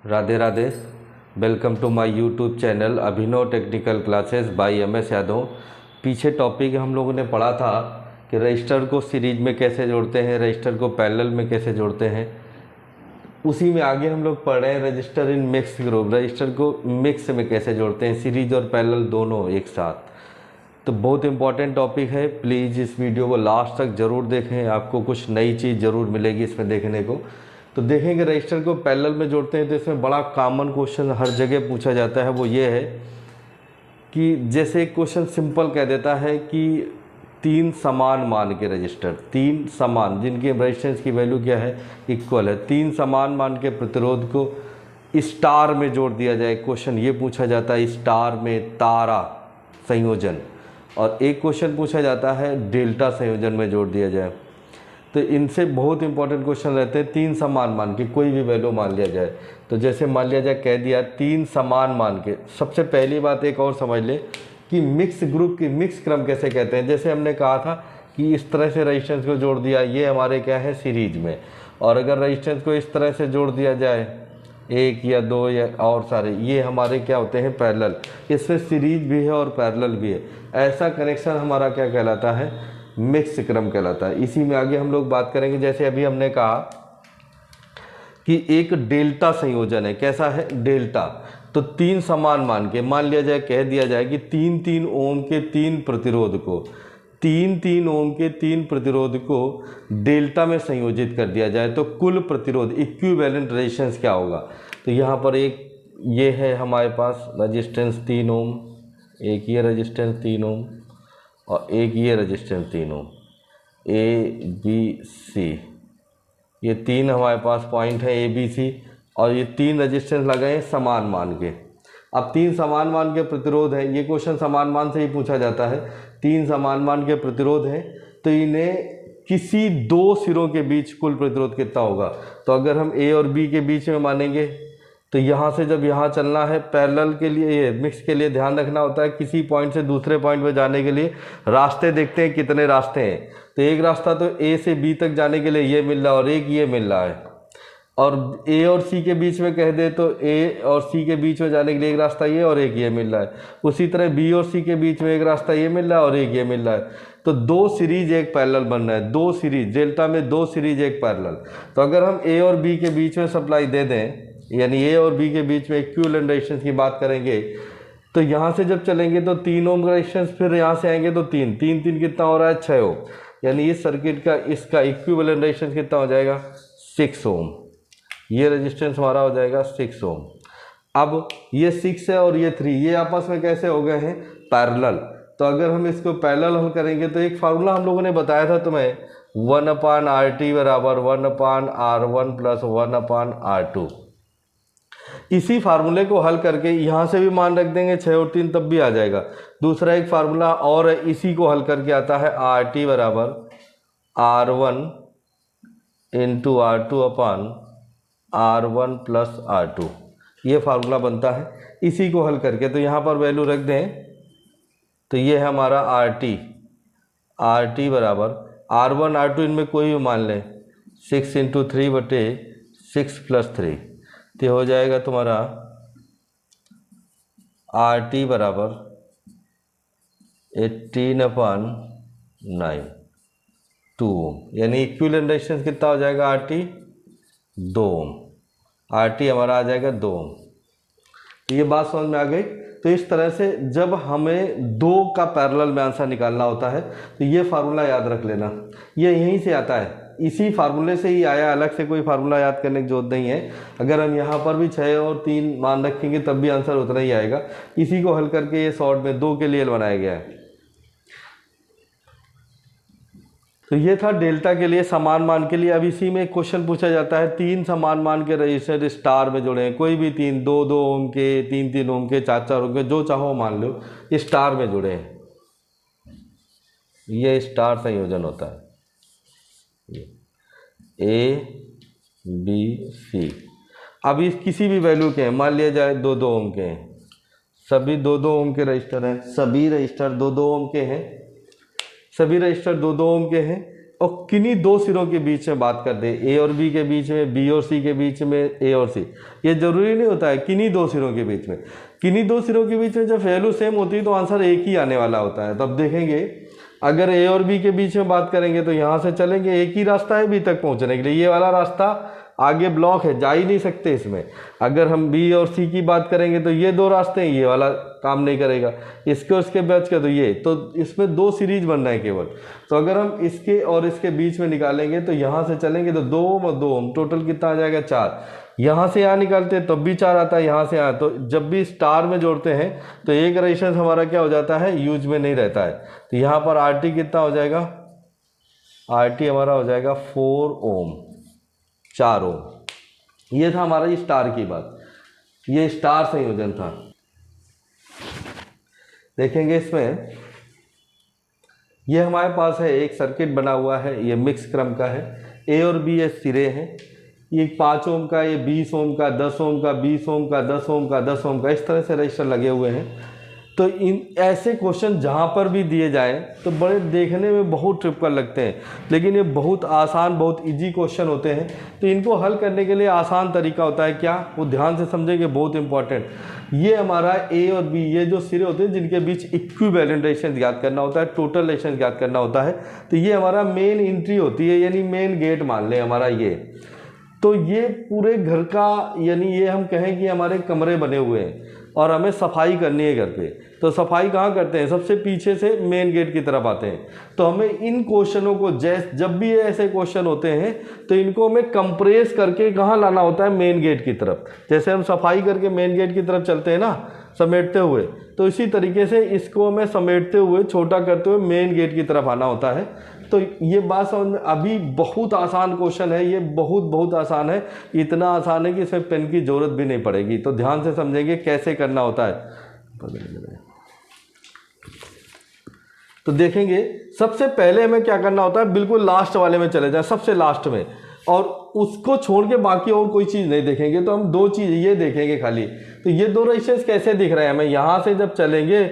Radhe Radhe. Welcome to my YouTube channel Abhinav technical classes by MS Yadav. पीछे topic हम लोगों ने पढ़ा था कि रजिस्टर को सीरीज में कैसे जोड़ते हैं, रजिस्टर को पैरेलल में कैसे जोड़ते हैं। उसी में आगे हम लोग पढ़ रहे हैं register in mix group, register को मिक्स में कैसे जोड़ते हैं, सीरीज और पैरेलल दोनों एक साथ। तो बहुत इंपॉर्टेंट टॉपिक है, प्लीज़ इस वीडियो को लास्ट तक ज़रूर देखें, आपको कुछ नई चीज़ ज़रूर मिलेगी इसमें देखने को। तो देखेंगे रजिस्टर को पैरेलल में जोड़ते हैं तो इसमें बड़ा कॉमन क्वेश्चन हर जगह पूछा जाता है, वो ये है कि जैसे एक क्वेश्चन सिंपल कह देता है कि तीन समान मान के रजिस्टर, तीन समान जिनके रेजिस्टेंस की वैल्यू क्या है, इक्वल है, तीन समान मान के प्रतिरोध को स्टार में जोड़ दिया जाए। क्वेश्चन ये पूछा जाता है स्टार में तारा संयोजन, और एक क्वेश्चन पूछा जाता है डेल्टा संयोजन में जोड़ दिया जाए। तो इनसे बहुत इंपॉर्टेंट क्वेश्चन रहते हैं तीन समान मान के कोई भी वैल्यू मान लिया जाए। तो जैसे मान लिया जाए, कह दिया तीन समान मान के, सबसे पहली बात एक और समझ ले कि मिक्स ग्रुप की मिक्स क्रम कैसे कहते हैं। जैसे हमने कहा था कि इस तरह से रेजिस्टेंस को जोड़ दिया, ये हमारे क्या है सीरीज में, और अगर रेजिस्टेंस को इस तरह से जोड़ दिया जाए एक या दो या और सारे, ये हमारे क्या होते हैं पैरेलल। इसमें सीरीज भी है और पैरेलल भी है। ऐसा कनेक्शन हमारा क्या कहलाता है, मिक्स क्रम कहलाता है। इसी में आगे हम लोग बात करेंगे। जैसे अभी हमने कहा कि एक डेल्टा संयोजन है, कैसा है डेल्टा, तो तीन समान मान के मान लिया जाए, कह दिया जाए कि तीन तीन ओम के तीन प्रतिरोध को, तीन तीन ओम के तीन प्रतिरोध को डेल्टा में संयोजित कर दिया जाए तो कुल प्रतिरोध इक्विवेलेंट रेजिस्टेंस क्या होगा। तो यहाँ पर एक ये है हमारे पास रेजिस्टेंस 3 ओम, एक ये रेजिस्टेंस 3 ओम और एक ये रेजिस्टेंस 3 ओम, ABC, ये तीन हमारे पास पॉइंट है ABC, और ये तीन रेजिस्टेंस लगाए समान मान के। अब तीन समान मान के प्रतिरोध है, ये क्वेश्चन समान मान से ही पूछा जाता है। तीन समान मान के प्रतिरोध है तो इन्हें किसी दो सिरों के बीच कुल प्रतिरोध कितना होगा। तो अगर हम A और B के बीच में मानेंगे तो यहाँ से जब यहाँ चलना है पैरेलल के लिए, ये मिक्स के लिए ध्यान रखना होता है किसी पॉइंट से दूसरे पॉइंट पर जाने के लिए रास्ते देखते हैं कितने रास्ते हैं। तो एक रास्ता तो A से B तक जाने के लिए ये मिल रहा है और एक ये मिल रहा है, और A और C के बीच में कह दे तो A और C के बीच में जाने के लिए एक रास्ता ये और एक ये मिल रहा है। उसी तरह B और C के बीच में एक रास्ता ये मिल रहा है और एक ये मिल रहा है। तो दो सीरीज एक पैरेलल बन रहा है, दो सीरीज डेल्टा में दो सीरीज एक पैरेलल। तो अगर हम A और B के बीच में सप्लाई दे दें, यानी A और B के बीच में इक्विवेलेंट रेजिस्टेंस की बात करेंगे, तो यहाँ से जब चलेंगे तो 3 ओम का रेजिस्टेंस, फिर यहाँ से आएंगे तो तीन तीन तीन कितना हो रहा है 6 ओम, यानी इस सर्किट का इसका इक्विवेलेंट रेजिस्टेंस कितना हो जाएगा 6 ओम। ये रेजिस्टेंस हमारा हो जाएगा 6 ओम। अब ये 6 है और ये 3, ये आपस में कैसे हो गए हैं पैरेलल। तो अगर हम इसको पैरेलल हल करेंगे तो एक फार्मूला हम लोगों ने बताया था तुम्हें, 1/RT बराबर 1/R1 प्लस 1/R2। इसी फार्मूले को हल करके यहाँ से भी मान रख देंगे 6 और 3 तब भी आ जाएगा। दूसरा एक फार्मूला और है, इसी को हल करके आता है RT बराबर R1 इंटू R2 अपान R1 प्लस R2, ये फार्मूला बनता है इसी को हल करके। तो यहाँ पर वैल्यू रख दें तो ये है हमारा RT बराबर R1 R2 इनमें कोई भी मान लें 6 इंटू 3/6 प्लस 3, तो हो जाएगा तुम्हारा RT बराबर 18/9 2 ओम, यानी इक्विवेलेंट रेजिस्टेंस कितना हो जाएगा RT 2 ओम। RT हमारा आ जाएगा 2 ओम। ये बात समझ में आ गई। तो इस तरह से जब हमें दो का पैरेलल में आंसर निकालना होता है तो ये फार्मूला याद रख लेना, ये यहीं से आता है, इसी फार्मूले से ही आया, अलग से कोई फार्मूला याद करने की जरूरत नहीं है। अगर हम यहाँ पर भी 6 और 3 मान रखेंगे तब भी आंसर उतना ही आएगा। इसी को हल करके ये शॉर्ट में 2 के लिए बनाया गया है। तो ये था डेल्टा के लिए समान मान के लिए। अब इसी में क्वेश्चन पूछा जाता है तीन समान मान के रजिस्टर स्टार में जोड़े हैं, कोई भी तीन, 2-2 ओम के, 3-3 ओम के, 4-4 ओम के, जो चाहो मान लो, ये स्टार में जुड़े हैं, ये स्टार संयोजन होता है ABC। अब इस किसी भी वैल्यू के हैं, मान लिया जाए 2-2 ओम के हैं, सभी 2-2 ओम के रजिस्टर हैं, सभी रजिस्टर 2-2 ओम के हैं, सभी रजिस्टर 2-2 ओम के हैं, और किन्हीं दो सिरों के बीच में बात कर दे, ए और बी के बीच में, बी और सी के बीच में, ए और सी, ये जरूरी नहीं होता है, किन्हीं दो सिरों के बीच में। किन्हीं दो सिरों के बीच में जब वैल्यू सेम होती है तो आंसर एक ही आने वाला होता है। तो अब देखेंगे अगर ए और बी के बीच में बात करेंगे तो यहाँ से चलेंगे, एक ही रास्ता है बी तक पहुँचने के लिए, ये वाला रास्ता आगे ब्लॉक है, जा ही नहीं सकते इसमें। अगर हम बी और सी की बात करेंगे तो ये दो रास्ते हैं, ये वाला काम नहीं करेगा, इसके और इसके बीच का तो ये, तो इसमें दो सीरीज बन रहे हैं केवल। तो अगर हम इसके और इसके बीच में निकालेंगे तो यहाँ से चलेंगे तो 2 ओम और 2 ओम, टोटल कितना आ जाएगा 4। यहाँ से यहाँ निकालते हैं तब भी 4 आता है, यहाँ से यहाँ, तो जब भी स्टार में जोड़ते हैं तो एक रेजिस्टेंस हमारा क्या हो जाता है, यूज में नहीं रहता है। तो यहाँ पर आर टी कितना हो जाएगा, आर टी हमारा हो जाएगा 4 ओम, 4 ओम। ये था हमारा ये स्टार की बात, ये स्टार संयोजन था। देखेंगे इसमें ये हमारे पास है एक सर्किट बना हुआ है, ये मिक्स क्रम का है, ए और बी ये सिरे हैं, ये 5 ओम का, ये 20 ओम का, 10 ओम का, 20 ओम का, 10 ओम का, 10 ओम का, इस तरह से रजिस्टर लगे हुए हैं। तो इन ऐसे क्वेश्चन जहाँ पर भी दिए जाएं तो बड़े देखने में बहुत ट्रिपिकल लगते हैं, लेकिन ये बहुत आसान, बहुत इजी क्वेश्चन होते हैं। तो इनको हल करने के लिए आसान तरीका होता है क्या, वो ध्यान से समझेंगे, बहुत इंपॉर्टेंट। ये हमारा ए और बी, ये जो सिरे होते हैं जिनके बीच इक्विवेलेंट रेजिस्टेंस ज्ञात करना होता है, टोटल रेजिस्टेंस ज्ञात करना होता है। तो ये हमारा मेन एंट्री होती है, यानी मेन गेट मान लें हमारा ये। तो ये पूरे घर का, यानी ये हम कहें कि हमारे कमरे बने हुए हैं और हमें सफाई करनी है घर पे। तो सफाई कहाँ करते हैं, सबसे पीछे से मेन गेट की तरफ आते हैं। तो हमें इन क्वेश्चनों को जब भी ऐसे क्वेश्चन होते हैं तो इनको हमें कंप्रेस करके कहाँ लाना होता है, मेन गेट की तरफ। जैसे हम सफाई करके मेन गेट की तरफ चलते हैं ना, समेटते हुए, तो इसी तरीके से इसको हमें समेटते हुए, छोटा करते हुए मेन गेट की तरफ आना होता है। तो ये बात समझ में, अभी बहुत आसान क्वेश्चन है ये, बहुत आसान है, इतना आसान है कि इसमें पेन की ज़रूरत भी नहीं पड़ेगी। तो ध्यान से समझेंगे कैसे करना होता है। तो देखेंगे सबसे पहले हमें क्या करना होता है, बिल्कुल लास्ट वाले में चले जाए, सबसे लास्ट में, और उसको छोड़ के बाकी और कोई चीज़ नहीं देखेंगे। तो हम दो चीज़ ये देखेंगे खाली। तो ये दो रेजिस्टेंस कैसे दिख रहे हैं हमें, यहाँ से जब चलेंगे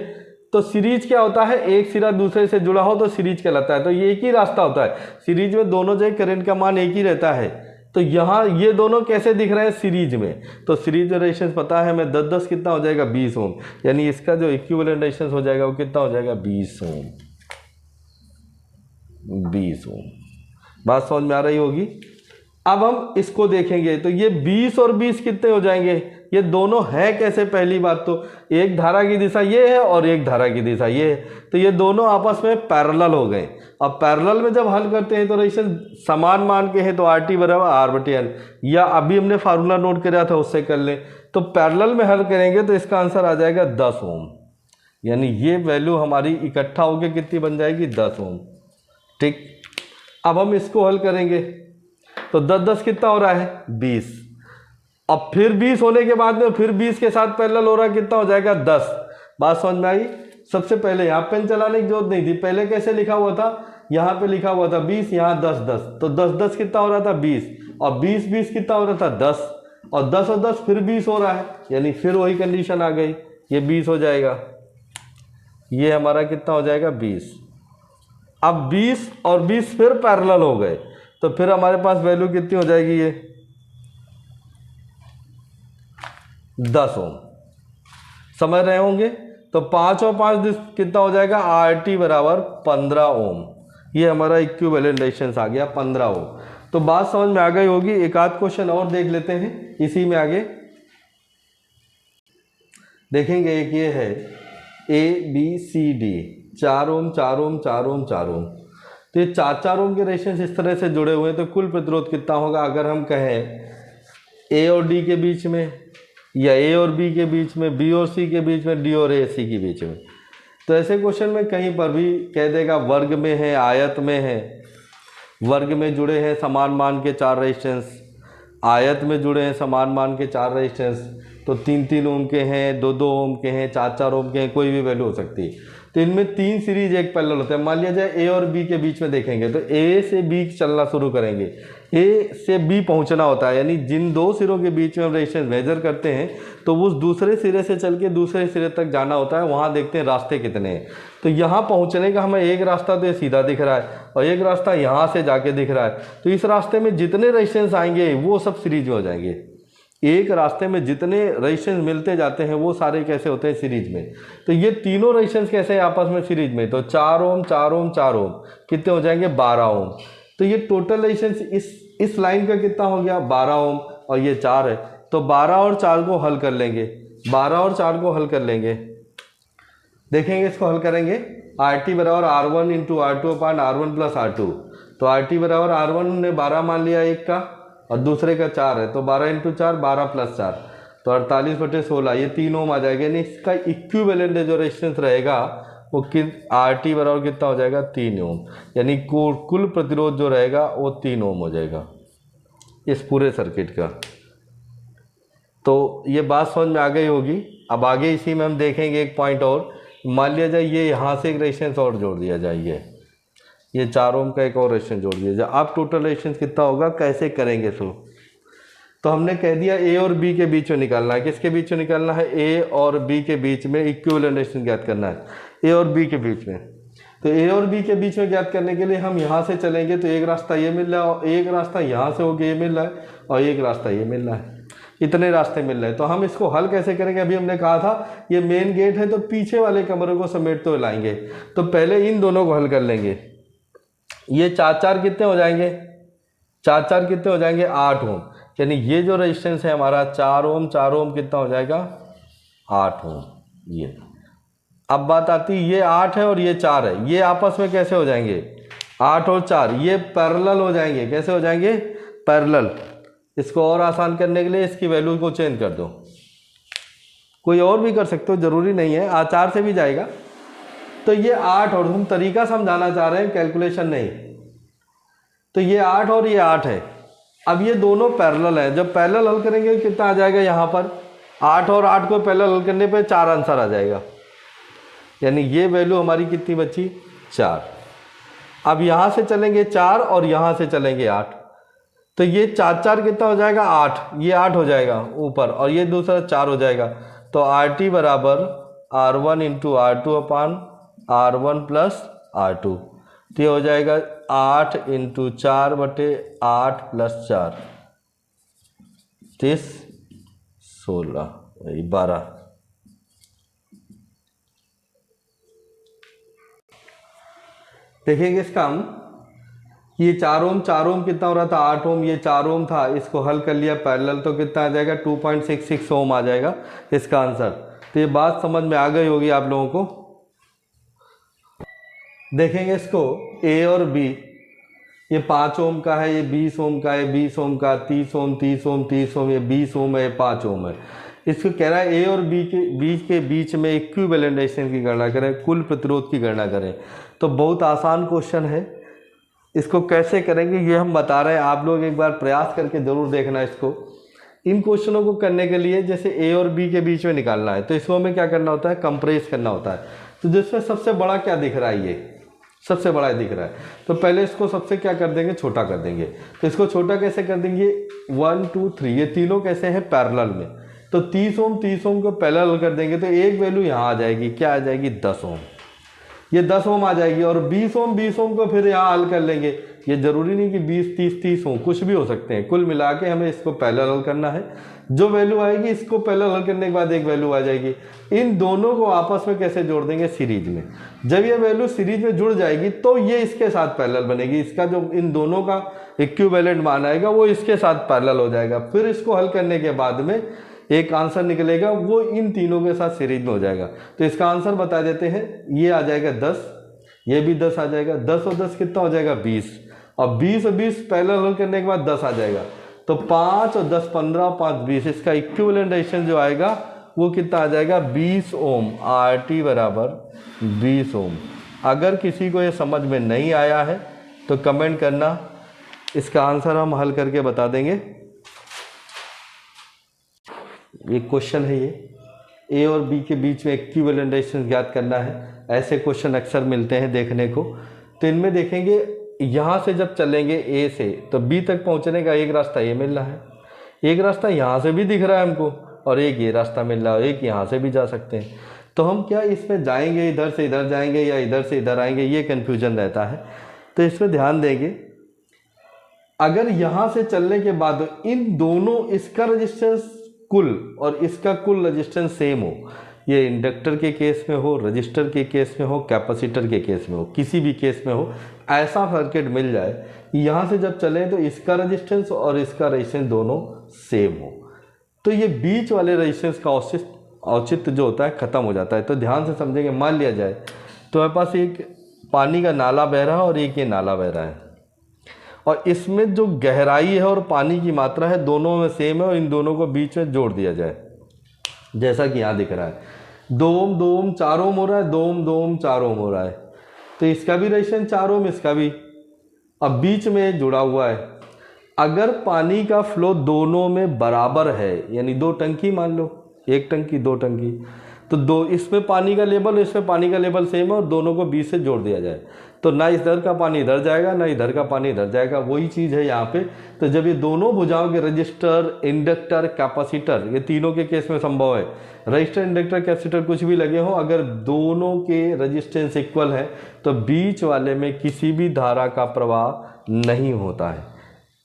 तो सीरीज क्या होता है, एक सिरा दूसरे से जुड़ा हो तो सीरीज कहलाता है। तो ये एक ही रास्ता होता है, सीरीज में दोनों जगह करंट का मान एक ही रहता है। तो यहाँ ये दोनों कैसे दिख रहे हैं, सीरीज में। तो सीरीज में रेजिस्टेंस पता है हमें, 10-10 कितना हो जाएगा, 20 ओम, यानी इसका जो इक्विवेलेंट रेजिस्टेंस हो जाएगा वो कितना हो जाएगा, 20 ओम, 20 ओम। बात समझ में आ रही होगी। अब हम इसको देखेंगे तो ये 20 और 20 कितने हो जाएंगे, ये दोनों है कैसे, पहली बात तो एक धारा की दिशा ये है और एक धारा की दिशा ये है, तो ये दोनों आपस में पैरेलल हो गए। अब पैरेलल में जब हल करते हैं तो रेजिस्टेंस समान मान के हैं, तो आर टी बराबर R/N, या अभी हमने फार्मूला नोट किया था उससे कर लें। तो पैरेलल में हल करेंगे तो इसका आंसर आ जाएगा 10 ओम, यानी ये वैल्यू हमारी इकट्ठा होकर कितनी बन जाएगी, 10 ओम। ठीक, अब हम इसको हल करेंगे तो 10-10 कितना हो रहा है, 20। अब फिर 20 होने के बाद में फिर 20 के साथ पैरेलल हो रहा है, कितना हो जाएगा, 10। बात समझ में आई। सबसे पहले यहाँ पेन चलाने की जरूरत नहीं थी, पहले कैसे लिखा हुआ था, यहाँ पे लिखा हुआ था 20, यहाँ 10-10, तो 10-10 कितना हो रहा था, 20, और 20-20 कितना हो रहा था, 10, और 10 और 10 फिर 20 हो रहा है, यानी फिर वही कंडीशन आ गई, ये 20 हो जाएगा, ये हमारा कितना हो जाएगा, 20। अब 20 और 20 फिर पैरेलल हो गए, तो फिर हमारे पास वैल्यू कितनी हो जाएगी, ये 10 ओम। समझ रहे होंगे। तो 5 और 5 कितना हो जाएगा, RT बराबर 15 ओम। ये हमारा इक्विवेलेंट रेजिस्टेंस आ गया 15 ओम। तो बात समझ में आ गई होगी। एक आध क्वेश्चन और देख लेते हैं इसी में आगे। देखेंगे एक ये है ABCD 4 ओम 4 ओम 4 ओम 4 ओम। तो ये 4 ओम के रेजिस्टेंस इस तरह से जुड़े हुए हैं, तो कुल प्रतिरोध कितना होगा, अगर हम कहें A और D के बीच में, या A और B के बीच में, B और C के बीच में, D और AC के बीच में। तो ऐसे क्वेश्चन में कहीं पर भी कह देगा वर्ग में है, आयत में है, वर्ग में जुड़े हैं समान मान के 4 रेजिस्टेंस, आयत में जुड़े हैं समान मान के 4 रेजिस्टेंस, तो 3-3 ओम के हैं, 2-2 ओम के हैं, 4-4 ओम के हैं, कोई भी वैल्यू हो सकती है। तो इनमें 3 सीरीज एक पैरेलल होते हैं। मान लिया जाए A और B के बीच में देखेंगे तो A से B चलना शुरू करेंगे, ए से बी पहुंचना होता है, यानी जिन दो सिरों के बीच में हम रेजिस्टेंस मेजर करते हैं तो उस दूसरे सिरे से चल के दूसरे सिरे तक जाना होता है, वहाँ देखते हैं रास्ते कितने हैं। तो यहाँ पहुँचने का हमें एक रास्ता तो ये सीधा दिख रहा है और एक रास्ता यहाँ से जाके दिख रहा है। तो इस रास्ते में जितने रेजिस्टेंस आएंगे वो सब सीरीज में हो जाएंगे। एक रास्ते में जितने रेजिस्टेंस मिलते जाते हैं वो सारे कैसे होते हैं सीरीज में। तो ये तीनों रेजिस्टेंस कैसे हैं आपस में सीरीज में, तो 4 ओम 4 ओम 4 ओम कितने हो जाएंगे 12 ओम। तो ये टोटल रेजिस्टेंस इस लाइन का कितना हो गया 12 ओम और ये 4 है। तो 12 और 4 को हल कर लेंगे, 12 और 4 को हल कर लेंगे, देखेंगे इसको हल करेंगे। RT बराबर R1 इंटू R2 अपान R1 प्लस R2। तो RT बराबर R1 ने 12 मान लिया एक का और दूसरे का 4 है, तो 12 इंटू 4 12 प्लस 4 तो 48/16, ये 3 ओम आ जाएगा। यानी इसका इक्विवेलेंट जो रेजिस्टेंस रहेगा वो RT बराबर कितना हो जाएगा 3 ओम, यानी कुल प्रतिरोध जो रहेगा वो 3 ओम हो जाएगा इस पूरे सर्किट का। तो ये बात समझ में आ गई होगी। अब आगे इसी में हम देखेंगे एक पॉइंट और, मान लिया जाए ये यहाँ से एक रेजिस्टेंस और जोड़ दिया जाए, ये 4 ओम का एक और रेजिस्टेंस जोड़ दिया जाए। अब टोटल रेजिस्टेंस कितना होगा, कैसे करेंगे तो हमने कह दिया ए और बी के बीच में निकालना है। किसके बीच में निकालना है, ए और बी के बीच में इक्विवेलेंट रेजिस्टेंस ज्ञात करना है, ए और बी के बीच में। तो ए और बी के बीच में ज्ञात करने के लिए हम यहाँ से चलेंगे तो एक रास्ता ये मिल रहा है और एक रास्ता यहाँ से होकर ये मिल रहा है और एक रास्ता ये मिल रहा है, इतने रास्ते मिल रहे हैं। तो हम इसको हल कैसे करेंगे, अभी हमने कहा था ये मेन गेट है तो पीछे वाले कमरे को समेटते हुए लाएंगे। तो पहले इन दोनों को हल कर लेंगे। ये 4 कितने हो जाएंगे, 4 कितने हो जाएंगे 8 ओम, यानी ये जो रेजिस्टेंस है हमारा 4 ओम कितना हो जाएगा 8 ओम। ये अब बात आती है, ये 8 है और ये 4 है, ये आपस में कैसे हो जाएंगे 8 और 4, ये पैरेलल हो जाएंगे। कैसे हो जाएंगे पैरेलल। इसको और आसान करने के लिए इसकी वैल्यू को चेंज कर दो, कोई और भी कर सकते हो, जरूरी नहीं है, 4 से भी जाएगा। तो ये 8 और हम तरीका समझाना चाह रहे हैं, कैलकुलेशन नहीं। तो ये 8 और ये 8 है। अब ये दोनों पैरेलल है, जब पैरेलल हल करेंगे कितना आ जाएगा, यहाँ पर 8 और 8 को पैरेलल हल करने पे 4 आंसर आ जाएगा, यानी ये वैल्यू हमारी कितनी बची 4। अब यहाँ से चलेंगे 4 और यहाँ से चलेंगे 8, तो ये 4 कितना हो जाएगा 8, ये 8 हो जाएगा ऊपर और ये दूसरा 4 हो जाएगा। तो RT बराबर R1 इंटू R2 अपान R1 प्लस R2, तो ये हो जाएगा 8 इंटू 4/8 प्लस 4 30 16 12। देखेंगे इसका हम, ये 4 ओम कितना हो रहा था 8 ओम, ये 4 ओम था, इसको हल कर लिया पैरेलल तो कितना आ जाएगा 2.66 ओम आ जाएगा इसका आंसर। तो ये बात समझ में आ गई होगी आप लोगों को। देखेंगे इसको ए और बी, ये 5 ओम का है, ये 20 ओम का है, 20 ओम का, 30 ओम 30 ओम 30 ओम, ये 20 ओम है, 5 ओम है। इसको कह रहा है ए और बी के बीच में इक्विवेलेंट रेजिस्टेंस की गणना करें, कुल प्रतिरोध की गणना करें। तो बहुत आसान क्वेश्चन है, इसको कैसे करेंगे ये हम बता रहे हैं, आप लोग एक बार प्रयास करके ज़रूर देखना इसको। इन क्वेश्चनों को करने के लिए जैसे ए और बी के बीच में निकालना है तो इसको हमें क्या करना होता है, कंप्रेस करना होता है। तो जिसमें सबसे बड़ा क्या दिख रहा है, ये सबसे बड़ा दिख रहा है, तो पहले इसको सबसे क्या कर देंगे, छोटा कर देंगे। तो इसको छोटा कैसे कर देंगे, 1 2 3, ये तीनों कैसे हैं पैरेलल में। तो 30 ओम को पैरेलल कर देंगे तो एक वैल्यू यहाँ आ जाएगी, क्या आ जाएगी 10 ओम, ये 10 ओम आ जाएगी। और 20 ओम को फिर यहाँ हल कर लेंगे, ये जरूरी नहीं कि 20 30 ओम, कुछ भी हो सकते हैं। कुल मिला के हमें इसको पैरेलल हल करना है, जो वैल्यू आएगी इसको पैरेलल हल करने के बाद एक वैल्यू आ जाएगी। इन दोनों को आपस में कैसे जोड़ देंगे, सीरीज में। जब ये वैल्यू सीरीज में जुड़ जाएगी तो ये इसके साथ पैरेलल बनेगी, इसका जो इन दोनों का इक्विवेलेंट मान आएगा वो इसके साथ पैरेलल हो जाएगा। फिर इसको हल करने के बाद में एक आंसर निकलेगा, वो इन तीनों के साथ सीरीज में हो जाएगा। तो इसका आंसर बता देते हैं, ये आ जाएगा 10, ये भी 10 आ जाएगा, 10 और 10 कितना हो जाएगा 20, और 20 और 20 पैरेलल हल करने के बाद 10 आ जाएगा। तो 5 और 10 15, 5 20, इसका इक्विवेलेंट रेजिस्टेंस जो आएगा वो कितना आ जाएगा 20 ओम। RT बराबर 20 ओम। अगर किसी को ये समझ में नहीं आया है तो कमेंट करना, इसका आंसर हम हल करके बता देंगे। ये क्वेश्चन है, ये ए और बी के बीच में इक्विवेलेंट रेजिस्टेंस ज्ञात करना है। ऐसे क्वेश्चन अक्सर मिलते हैं देखने को। तो इनमें देखेंगे यहाँ से जब चलेंगे ए से तो बी तक पहुँचने का एक रास्ता ये मिल रहा है, एक रास्ता यहाँ से भी दिख रहा है हमको, और एक ये रास्ता मिल रहा है, एक यहाँ से भी जा सकते हैं। तो हम क्या इसमें जाएंगे, इधर से इधर जाएंगे या इधर से इधर आएंगे, ये कन्फ्यूजन रहता है। तो इसमें ध्यान देंगे, अगर यहाँ से चलने के बाद इन दोनों, इसका रजिस्टेंस कुल और इसका कुल रजिस्टेंस सेम हो, ये इंडक्टर के केस में हो, रजिस्टर के केस में हो, कैपेसिटर के केस में हो, किसी भी केस में हो, ऐसा सर्किट मिल जाए यहाँ से जब चलें तो इसका रजिस्टेंस और इसका रजिस्टेंस दोनों सेम हो, तो ये बीच वाले रजिस्टेंस का औचित्य जो होता है ख़त्म हो जाता है। तो ध्यान से समझेंगे, मान लिया जाए तो हमारे पास एक पानी का नाला बह रहा है और एक ये नाला बह रहा है, और इसमें जो गहराई है और पानी की मात्रा है दोनों में सेम है, और इन दोनों को बीच में जोड़ दिया जाए, जैसा कि यहाँ दिख रहा है 2 ओम 2 ओम 4 ओम हो रहा है, 2 ओम 2 ओम 4 ओम हो रहा है, तो इसका भी रजिस्टेंस 4 ओम, इसका भी। अब बीच में जुड़ा हुआ है, अगर पानी का फ्लो दोनों में बराबर है, यानी 2 टंकी मान लो, 1 टंकी 2 टंकी, तो दो इसमें पानी का लेवल इसमें पानी का लेवल सेम है, और दोनों को बीच से जोड़ दिया जाए तो ना इधर का पानी इधर जाएगा ना इधर का पानी इधर जाएगा, वही चीज़ है यहाँ पे। तो जब ये दोनों भुजाओं के रजिस्टर, इंडक्टर, कैपेसिटर, ये तीनों के केस में संभव है, रजिस्टर, इंडक्टर, कैपेसिटर कुछ भी लगे हों, अगर दोनों के रजिस्टेंस इक्वल है तो बीच वाले में किसी भी धारा का प्रवाह नहीं होता है,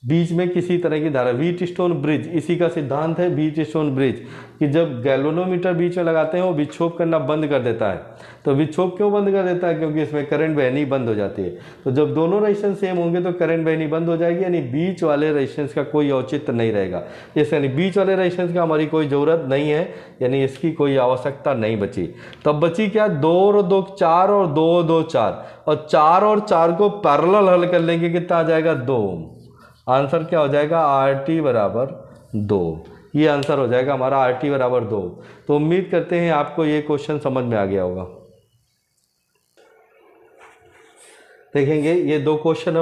बीच में किसी तरह की धारा। व्हीटस्टोन ब्रिज, इसी का सिद्धांत है व्हीटस्टोन ब्रिज, कि जब गैल्वेनोमीटर बीच में लगाते हैं वो विक्षोभ करना बंद कर देता है। तो विक्षोभ क्यों बंद कर देता है? क्योंकि इसमें करंट बहनी बंद हो जाती है। तो जब दोनों रेजिस्टेंस सेम होंगे तो करंट बहनी बंद हो जाएगी, यानी बीच वाले रेजिस्टेंस का कोई औचित्य नहीं रहेगा। इस यानी बीच वाले रेजिस्टेंस का हमारी कोई ज़रूरत नहीं है, यानी इसकी कोई आवश्यकता नहीं बची। तब बची क्या? 2 और 2 4 और 2 और 2 4, और 4 और 4 को पैरेलल हल कर लेंगे, कितना आ जाएगा? 2 ओम। आंसर क्या हो जाएगा? RT बराबर 2। ये आंसर हो जाएगा हमारा, RT बराबर 2। तो उम्मीद करते हैं आपको ये क्वेश्चन समझ में आ गया होगा। देखेंगे ये 2 क्वेश्चन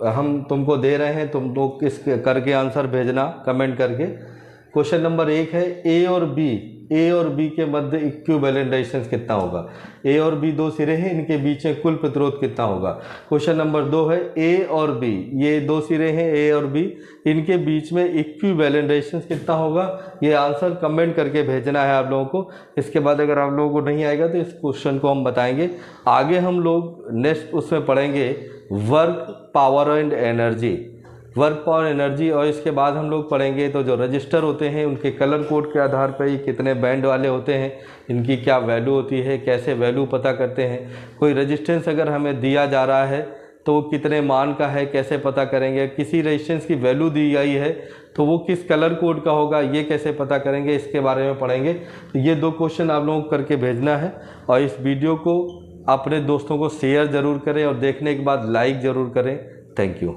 हम तुमको दे रहे हैं, तुम लोग इस करके आंसर भेजना कमेंट करके। क्वेश्चन नंबर 1 है ए और बी के मध्य इक्विवेलेंट रेजिस्टेंस कितना होगा? ए और बी 2 सिरे हैं, इनके बीच में कुल प्रतिरोध कितना होगा? क्वेश्चन नंबर 2 है ए और बी, ये 2 सिरे हैं ए और बी, इनके बीच में इक्विवेलेंट रेजिस्टेंस कितना होगा? ये आंसर कमेंट करके भेजना है आप लोगों को। इसके बाद अगर आप लोगों को नहीं आएगा तो इस क्वेश्चन को हम बताएंगे। आगे हम लोग नेक्स्ट उसमें पढ़ेंगे work, power and energy, work, power, energy, और इसके बाद हम लोग पढ़ेंगे तो जो रजिस्टर होते हैं उनके कलर कोड के आधार पर ही कितने बैंड वाले होते हैं, इनकी क्या वैल्यू होती है, कैसे वैल्यू पता करते हैं। कोई रजिस्टेंस अगर हमें दिया जा रहा है तो वो कितने मान का है, कैसे पता करेंगे। किसी रजिस्टेंस की वैल्यू दी गई है तो वो किस कलर कोड का होगा, ये कैसे पता करेंगे, इसके बारे में पढ़ेंगे। तो ये 2 क्वेश्चन आप लोगों को करके भेजना है, और इस वीडियो को अपने दोस्तों को शेयर ज़रूर करें, और देखने के बाद लाइक ज़रूर करें। Thank you.